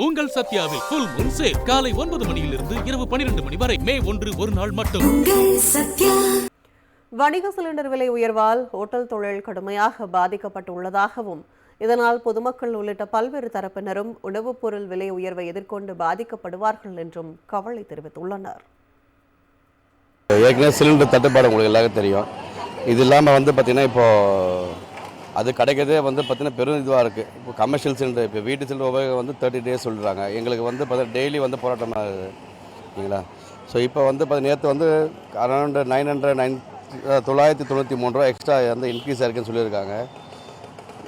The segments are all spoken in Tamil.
உங்கள் சத்யாவில் ஃபுல் மூன் சேல் காலை 9 மணியிலிருந்து இரவு 12 மணி வரை மே 1 ஒரு நாள் மட்டும். வணிக சிலிண்டர் விலை உயர்வால் ஹோட்டல் தொழில் கடுமையாக பாதிக்கப்பட்டுள்ளதாகவும் இதனால் பொதுமக்கள் உள்ளிட்ட பல்வேறு தரப்பினரும் உணவுப் பொருள் விலை உயர்வை எதிர்கொண்டு பாதிக்கப்படுவார்கள் என்றும் கவலை தெரிவித்துள்ளனர். ஏற்கனவே சிலிண்டர் தட்டுப்பாடு உங்களுக்கு எல்லாருக்கும் தெரியும். இது இல்லாமல் பார்த்தீங்கன்னா இப்போ அது கிடைக்கிறதே பார்த்தீங்கன்னா பெரும் இதுவாக இருக்குது. இப்போ கமர்ஷியல் சிலிண்டர் இப்போ வீட்டு சிலிண்டர் உபயோகம் 30 டேஸ் சொல்கிறாங்க. எங்களுக்கு பார்த்தீங்கன்னா டெய்லி போராட்டமாக இருக்குது இல்லைங்களா. ஸோ இப்போ நேற்று அரௌண்ட் 993 ரூபா எக்ஸ்ட்ரா இன்க்ரீஸ் ஆயிருக்குன்னு சொல்லியிருக்காங்க.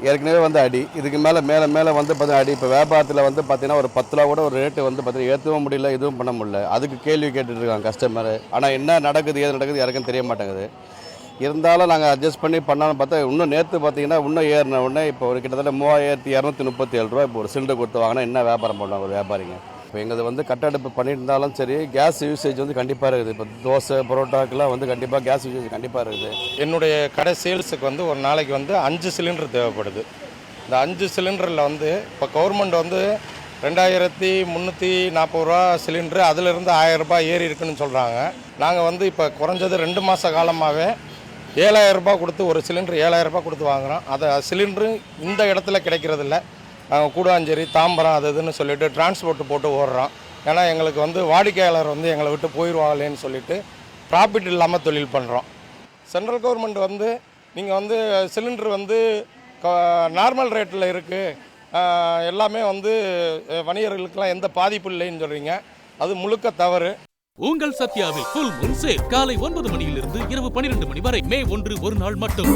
ஏற்கனவே அடி இதுக்கு மேலே பார்த்தீங்கன்னா அடி. இப்போ வியாபாரத்தில் பார்த்தீங்கன்னா ஒரு 10 ரூபா கூட ஒரு ரேட்டு பார்த்தீங்கன்னா ஏற்றவும் முடியல, இதுவும் பண்ண முடியல. அதுக்கு கேள்வி கேட்டுட்ருக்காங்க கஸ்டமர். ஆனால் என்ன நடக்குது ஏது நடக்குது யாருக்கும் தெரிய மாட்டேங்குது. இருந்தாலும் நாங்கள் அட்ஜஸ்ட் பண்ணி பண்ணாலும் பார்த்தா இன்னும் நேற்று பார்த்தீங்கன்னா இன்னும் ஏறின உடனே இப்போ ஒரு கிட்டத்தட்ட 3237 ரூபா இப்போ ஒரு சிலிண்டர் கொடுத்து வாங்கினா என்ன வியாபாரம் பண்ணுவாங்க ஒரு வியாபாரிங்க. இப்போ எங்களுக்கு கட்டடுப்பு பண்ணிட்டு இருந்தாலும் சரி கேஸ் யூசேஜ் கண்டிப்பாக இருக்குது. இப்போ தோசை பரோட்டாக்கெல்லாம் கண்டிப்பாக கேஸ் யூசேஜ் கண்டிப்பாக இருக்குது. என்னுடைய கடை சேல்ஸுக்கு ஒரு நாளைக்கு 5 சிலிண்டர் தேவைப்படுது. இந்த 5 சிலிண்டரில் இப்போ கவர்மெண்ட் 2340 ரூபா சிலிண்டரு, அதிலிருந்து 1000 ரூபாய் ஏறி இருக்குன்னு சொல்கிறாங்க. நாங்கள் இப்போ குறைஞ்சது 2 மாத காலமாகவே 7000 ரூபாய் கொடுத்து ஒரு சிலிண்டர் 7000 ரூபாய் கொடுத்து வாங்குகிறோம். அதை சிலிண்டரு இந்த இடத்துல கிடைக்கிறதில்ல. நாங்கள் கூடாஞ்சேரி தாம்பரம் அது இதுன்னு சொல்லிட்டு டிரான்ஸ்போர்ட் போட்டு ஓடுறோம். ஏன்னா எங்களுக்கு வாடிக்கையாளர் எங்களை விட்டு போயிடுவாங்களேன்னு சொல்லிட்டு ப்ராஃபிட் இல்லாமல் தொழில் பண்ணுறோம். சென்ட்ரல் கவர்மெண்ட் நீங்கள் சிலிண்டர் நார்மல் ரேட்டில் இருக்குது, எல்லாமே வணிகர்களுக்கெல்லாம் எந்த பாதிப்பு இல்லைன்னு சொல்கிறீங்க. அது முழுக்க தவறு. உங்கள் சத்யாவில் ஃபுல் மூன் சேல் காலை 9 மணியிலிருந்து இரவு 12 மணி வரை மே 1 ஒரு நாள் மட்டும்.